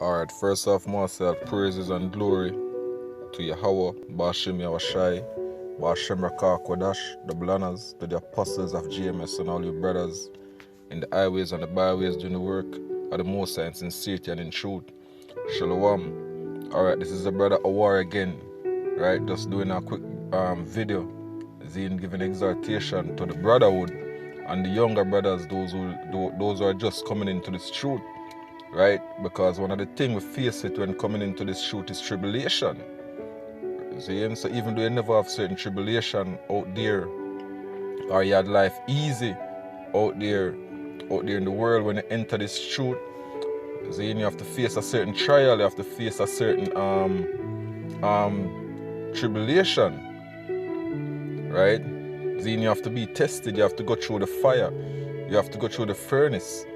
Alright, first off, myself, praises and glory to Yahweh, Bashim Yahushai, Bashem Rakakwadah, the Blanas, to the apostles of GMS and all you brothers in the highways and the byways doing the work of the Most High in sincerity and in truth. Shalom. Alright, this is the brother Awar again, right? Just doing a quick video, giving exhortation to the brotherhood and the younger brothers, those who are just coming into this truth, right? Because one of the things we face it when coming into this truth is tribulation. See? So even though you never have certain tribulation out there, or you had life easy out there in the world, when you enter this truth, see, you have to face a certain trial, you have to face a certain tribulation, right? See, you have to be tested, you have to go through the fire, you have to go through the furnace,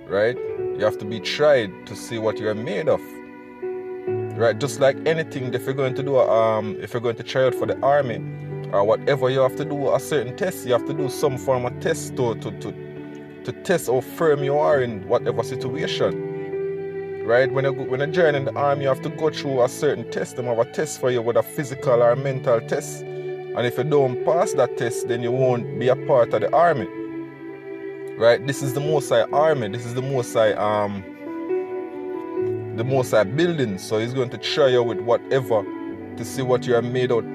right? You have to be tried to see what you are made of, right? Just like anything, if you're going to do if you're going to try out for the army or whatever, you have to do a certain test. You have to do some form of test to test how firm you are in whatever situation, right? When you join in the army, you have to go through a certain test. They have a test for you, with a physical or mental test, and if you don't pass that test, then you won't be a part of the army. Right, this is the Most High army. This is the Most High building. So he's going to try you with whatever to see what you are made out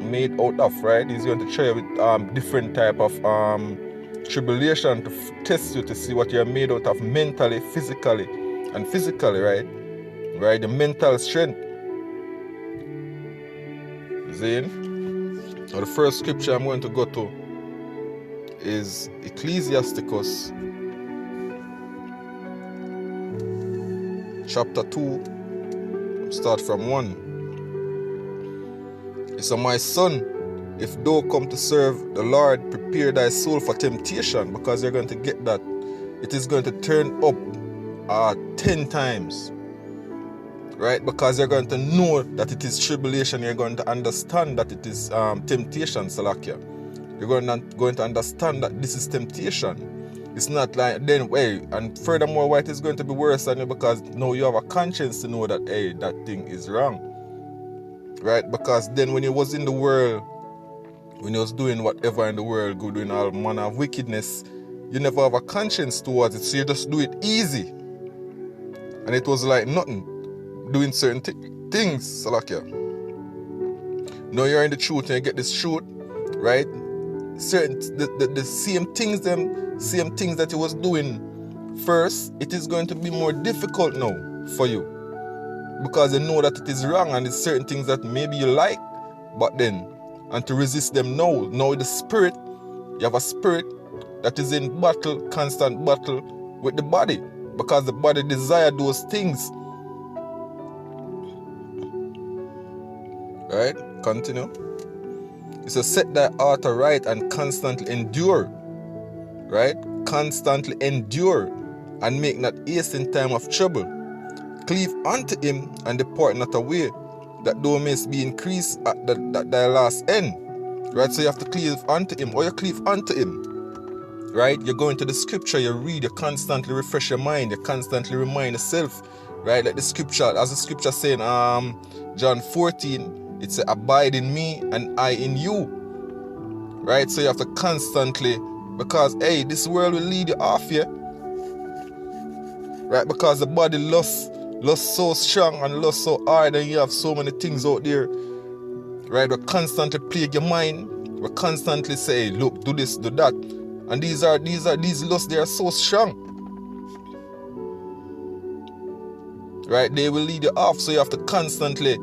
of. Right, he's going to try you with different type of tribulation to test you to see what you are made out of mentally, physically, and physically. Right, the mental strength. Now the first scripture I'm going to go to is Ecclesiasticus chapter 2, start from 1. It says, "My son, if thou come to serve the Lord, prepare thy soul for temptation," because you're going to get that. It is going to turn up 10 times. Right? Because you're going to know that it is tribulation. You're going to understand that it is temptation, Salakia. You're going to understand that this is temptation. It's not like then, and furthermore, why it is going to be worse than you, because now you have a conscience to know that, hey, that thing is wrong. Right? Because then when you was in the world, when you was doing whatever in the world, doing all manner of wickedness, you never have a conscience towards it, so you just do it easy. And it was like nothing, doing certain things, Salakia. Now you're in the truth and you get this truth, right? Certain the same things that you was doing first, it is going to be more difficult now for you, because you know that it is wrong, and it's certain things that maybe you like, but then, and to resist them now the spirit, you have a spirit that is in battle, constant battle with the body, because the body desire those things. Right? Continue. It says, "Set thy heart aright and constantly endure." Right? Constantly endure, and make not haste in time of trouble. Cleave unto him and depart not away, that thou mayest be increased at thy last end. Right? So you have to cleave unto him, or you cleave unto him. Right? You go into the scripture, you read, you constantly refresh your mind, you constantly remind yourself. Right? Like the scripture, as the scripture saying, John 14, it says, "Abide in me and I in you." Right? So you have to constantly, because hey, this world will lead you off here. Right? Because the body lusts so strong and lusts so hard, and you have so many things out there. Right? We constantly plague your mind. We constantly say, look, do this, do that. And these lusts, they are so strong. Right? They will lead you off, so you have to constantly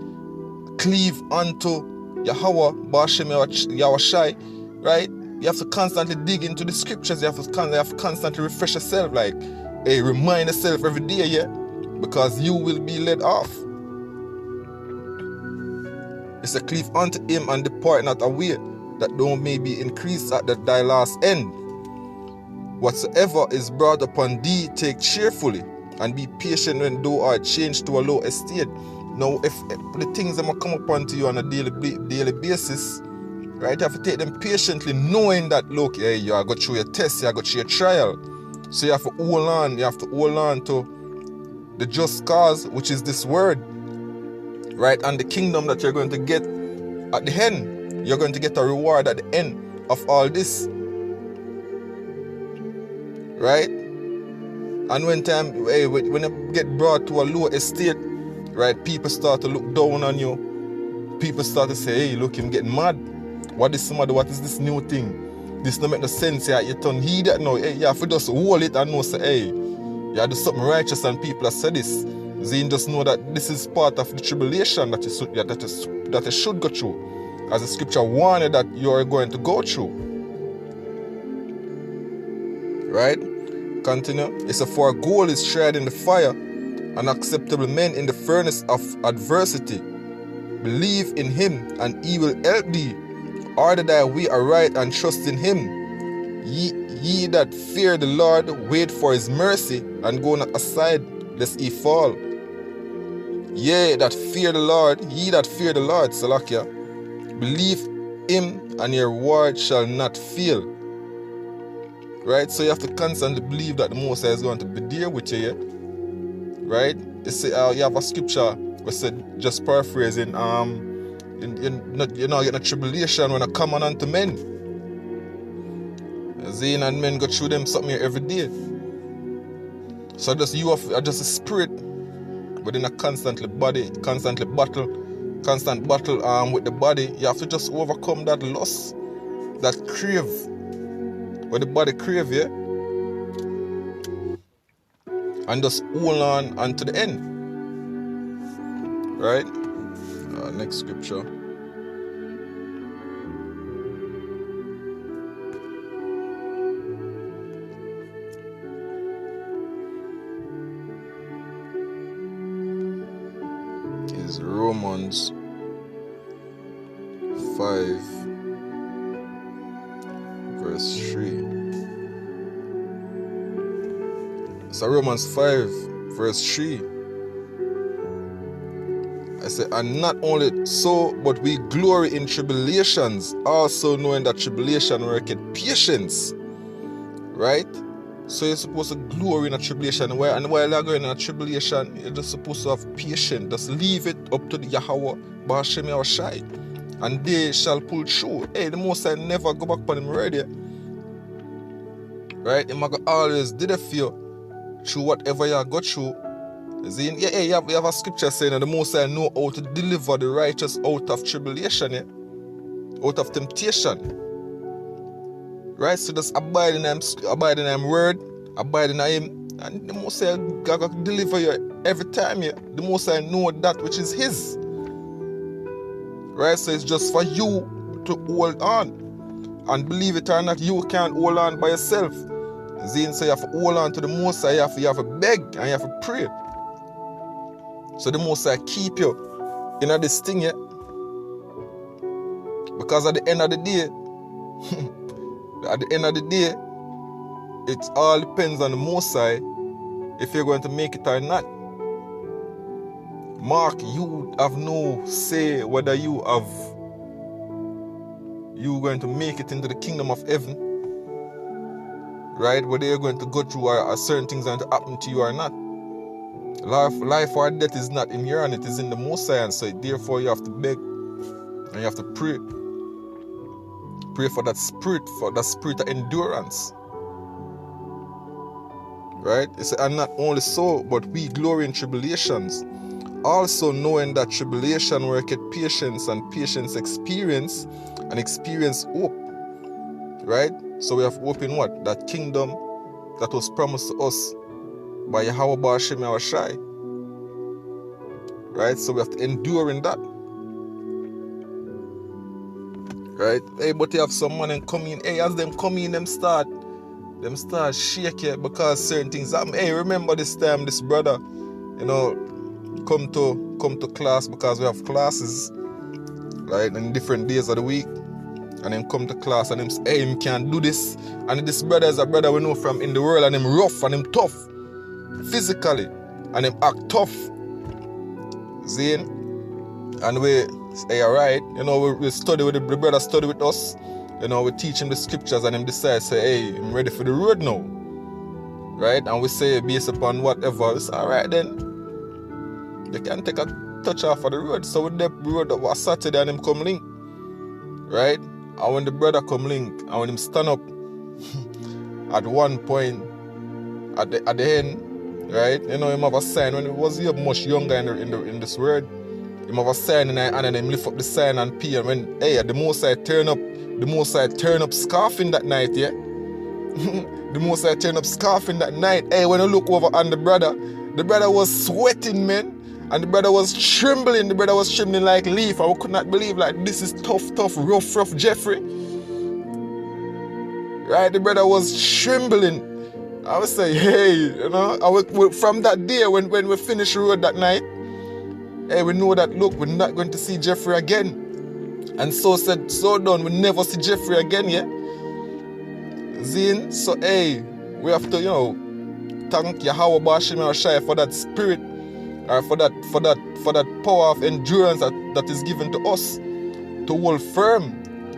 cleave unto Yahweh, Bashem Yahushai, right? You have to constantly dig into the scriptures. You have to constantly refresh yourself, like, hey, remind yourself every day, yeah, because you will be led off. It's a cleave unto him and depart not away, that thou may be increased at thy last end. Whatsoever is brought upon thee, take cheerfully, and be patient when thou art changed to a low estate. Now, if the things that will come upon to you on a daily basis, right, you have to take them patiently, knowing that, look, hey, you are going through your test, you are going through your trial. So you have to hold on to the just cause, which is this word, right? And the kingdom that you're going to get at the end. You're going to get a reward at the end of all this, right? And when you get brought to a low estate, right, people start to look down on you. People start to say, hey, look, him getting mad. What is this new thing? This don't make no sense. Yeah, you turn heed that now. Hey, you have to just hold it and know, say, hey, you have to do something righteous, and people have said this. Then just know that this is part of the tribulation that you should go through, as the scripture warned you that you are going to go through. Right? Continue. It says, for gold is tried in the fire, and acceptable men in the furnace of adversity. Believe in him, and he will help thee. Order thy way aright, and trust in him. Ye that fear the Lord, wait for his mercy, and go not aside, lest he fall. Ye that fear the Lord, Salakia, believe him, and your reward shall not fail. Right? So you have to constantly believe that the Most High is going to be there with you, yeah? Right? You have a scripture which said, just paraphrasing, you're not getting a tribulation when I come on unto men. Zane and men go through them something here every day. So you have just a spirit within a constant battle with the body. You have to just overcome that lust, that crave, what the body crave, yeah? And just hold on unto the end. Right? Next scripture. Is Romans 5 verse 3. So Romans 5 verse 3. I say, and not only so, but we glory in tribulations, also knowing that tribulation worketh patience. Right? So you're supposed to glory in a tribulation. And while you're going in a tribulation, you're just supposed to have patience. Just leave it up to the Yahweh, Ba'ashem Yahushai, and they shall pull through. Hey, the Most High never go back upon him already. Right? He might always did it for you through whatever you go through. You have a scripture saying that the Most High know how to deliver the righteous out of tribulation, yeah? Out of temptation. Right? So just abide in him word, abide in him, and the Most High gonna deliver you every time. Yeah? The Most High know that which is his. Right? So it's just for you to hold on. And believe it or not, you can't hold on by yourself. So you have to hold on to the Most High, you have to beg and you have to pray. So the Most High keep you in this thing, yeah? Because at the end of the day, it all depends on the Most High if you're going to make it or not. Mark, you have no say whether you're going to make it into the kingdom of heaven, right? Whether you're going to go through or certain things are going to happen to you or not. Life or death is not in your hand, it is in the Most High, and so therefore you have to beg and you have to pray. Pray for that spirit of endurance. Right? It says, and not only so, but we glory in tribulations, also knowing that tribulation worketh patience, and patience experience, and experience hope. Right? So we have hope in what? That kingdom that was promised to us by Yahweh Ba'ashem Yahushai. Right? So we have to endure in that. Right? Hey, but you have some money come in. Hey, as them come in, them start shaking because certain things happen. Hey, remember this time this brother, come to class, because we have classes, right, in different days of the week. And him come to class and him say, hey, him can't do this. And this brother is a brother we know from in the world, and him rough and him tough physically, and him act tough. Zane. And we say, alright, we study with the brother, study with us, we teach him the scriptures, and him decide, say, hey, I'm ready for the road now. right? And we say based upon whatever, it's alright then. They can take a touch off of the road. So with the road that was Saturday and him come link, right? And when the brother come link, and when him stand up at one point, at the end, right? You know, him have a sign when he was here much younger in this world. Him have a sign and then him lift up the sign and pee. And when the Most High turn up scarfing that night, yeah. The Most High turn up scarfing that night. Hey, when I look over on the brother was sweating, man. And the brother was trembling. The brother was trembling like leaf. I could not believe, like, this is tough, rough Jeffrey. Right? The brother was trembling. I was saying, hey, you know, from that day when we finished the road that night, hey, we know that, look, we're not going to see Jeffrey again. And so said, so done, we'll never see Jeffrey again, yeah? Zin, so hey, we have to, you know, thank Yahweh Bashim Shai for that spirit, or for that power of endurance that is given to us to hold firm,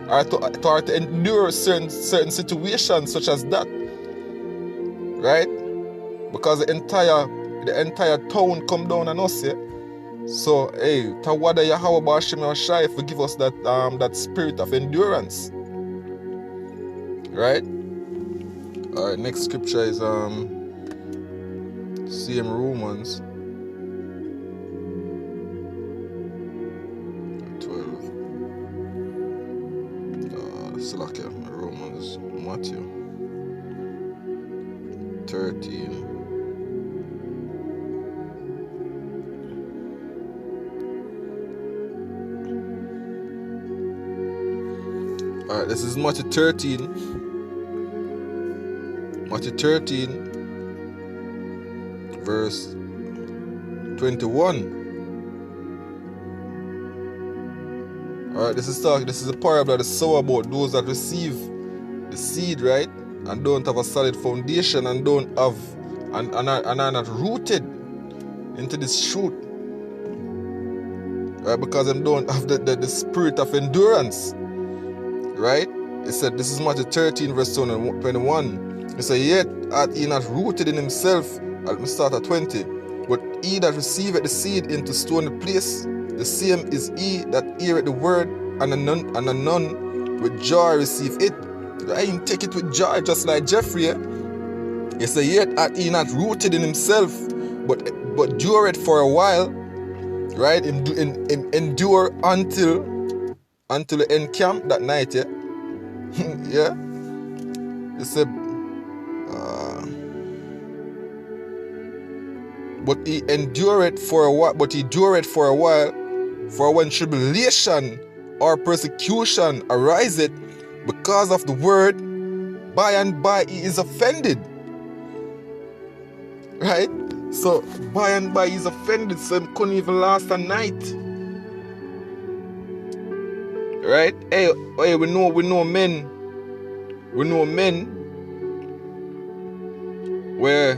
or to endure certain situations such as that, right? Because the entire town come down on us, yeah. So hey, Tawada Yahweh Bashim Shai forgive us that spirit of endurance, right? All right, next scripture is same Romans 12. Slacker, Romans, Matthew 13. All right, this is Matthew 13. Matthew 13, verse 21. Alright, this is a parable that is so about those that receive the seed, right? And don't have a solid foundation and don't have and are not rooted into this truth. Right? Because they don't have the spirit of endurance. Right? It said, this is Matthew 13, verse 21. He said, yet hath he not rooted in himself, let me start at 20, but he that receiveth the seed into stony place, the same is he that heareth the word, and anon with joy receive it. Right? He take it with joy, just like Jeffrey. He said, yet hath he not rooted in himself, but dureth for a while, right? Endure until the end camp that night, yeah? Yeah? He said, but he endureth for a while, for when tribulation or persecution ariseth because of the word, by and by he is offended. Right? So by and by he's offended, so he couldn't even last a night. Right? Hey, we know men where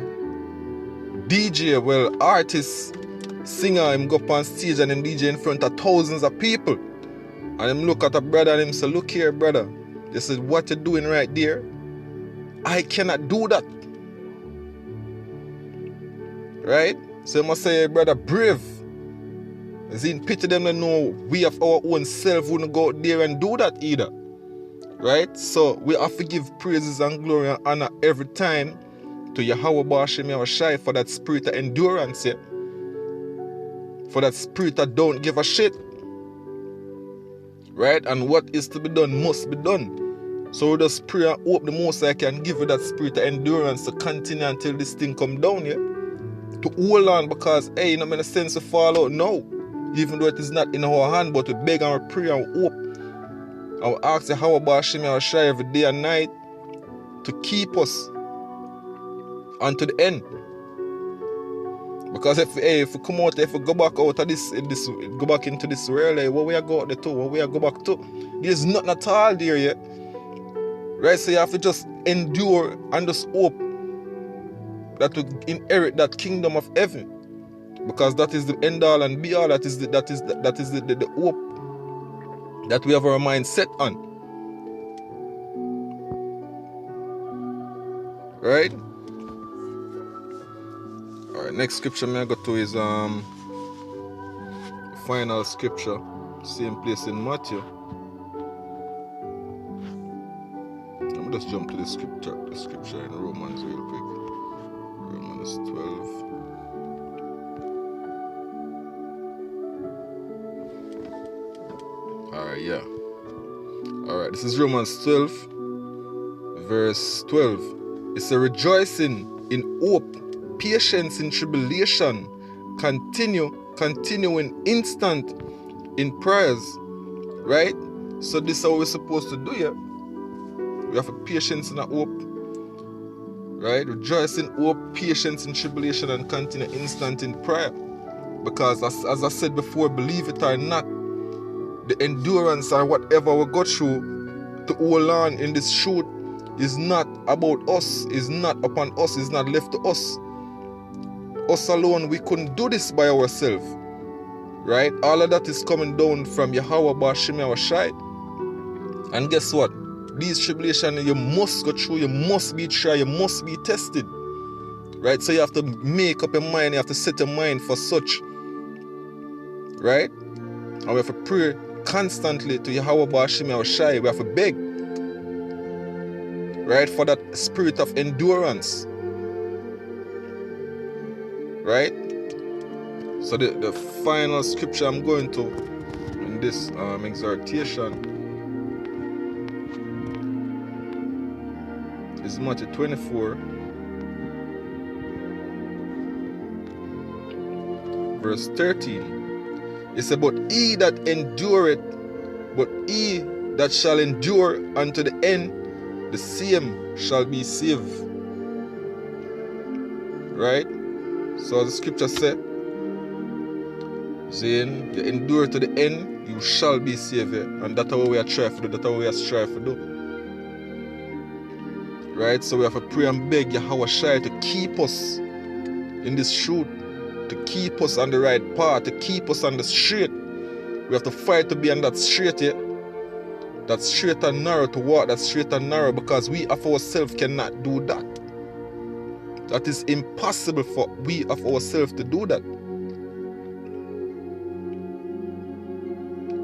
DJ, well, artist, singer, him go up on stage and him DJ in front of thousands of people. And him look at a brother and him say, look here, brother. This is what you're doing right there. I cannot do that. Right? So you must say, brother, brave. As in pity them to know we have our own self wouldn't go out there and do that either. Right? So we have to give praises and glory and honor every time to Yahweh Bashim Yahushai for that spirit of endurance, yeah? For that spirit that don't give a shit. Right? And what is to be done must be done. So we just pray and hope the Most High can give you that spirit of endurance to continue until this thing come down, yeah? To hold on, because hey, you know, in a sense to fall out now. Even though it is not in our hand, but we beg and we pray and we hope. And we ask Yahweh Bashim Yahushai every day and night to keep us unto the end. Because if we come out, if we go back out of this, go back into this world, like, what we are go out there to, what we are go back to, there's nothing at all there yet. Right? So you have to just endure and just hope that we inherit that kingdom of heaven. Because that is the end all and be all, that is the hope that we have our mind set on. Right? Alright, next scripture I go to is final scripture, same place in Matthew. Let me just jump to the scripture in Romans real quick. Romans 12. Alright, yeah. Alright, this is Romans 12, verse 12. It's a rejoicing in hope, patience in tribulation, continuing instant in prayers. Right? So this is how we're supposed to do, yeah. We have a patience and a hope. Right? Rejoice in hope, patience in tribulation, and continue instant in prayer. Because as I said before, believe it or not, the endurance or whatever we go through to hold on in this truth is not about us, is not upon us, is not left to us. Us alone, we couldn't do this by ourselves. Right? All of that is coming down from Yahweh Bashim Yahushai. And guess what? These tribulations you must go through, you must be tried, you must be tested. Right? So you have to make up your mind, you have to set your mind for such. Right? And we have to pray constantly to Yahweh Bashim Yahushai. We have to beg. Right? For that spirit of endurance. Right? So the final scripture I'm going to in this exhortation is Matthew 24, verse 13. It's about he that endureth, but he that shall endure unto the end, the same shall be saved. Right? So the scripture said, saying, you endure to the end, you shall be saved. And that's what we are trying to do, that's what we are striving to do. Right? So we have to pray and beg Yahweh Shai to keep us in this truth, to keep us on the right path, to keep us on the straight. We have to fight to be on that straight, yeah? That straight and narrow, to walk that straight and narrow, because we of ourselves cannot do that. That is impossible for we of ourselves to do that.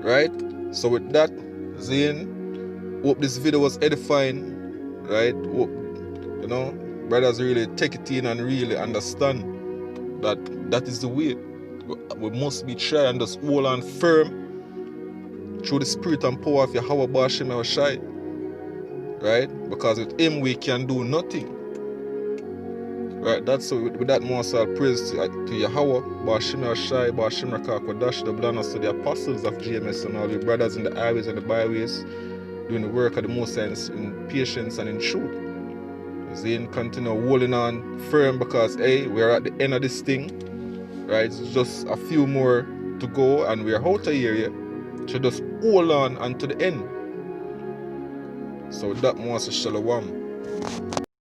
Right? So with that, Zane, hope this video was edifying. Right? Hope, brothers really take it in and really understand that that is the way. We must be trying and just hold on firm through the spirit and power of Yahweh Bashim Yahushai. Right? Because with him we can do nothing. Right? That's so with that most I'll praise to Yahweh Bashim Yahushai, Bashim Rakakwadash, the blindness to the apostles of GMS and all the brothers in the highways and the byways, doing the work of the Most High in patience and in truth. Zane continue holding on firm, because hey, we're at the end of this thing. Right? It's just a few more to go and we're out of here. So just hold on until the end. So with that, Master Shalom.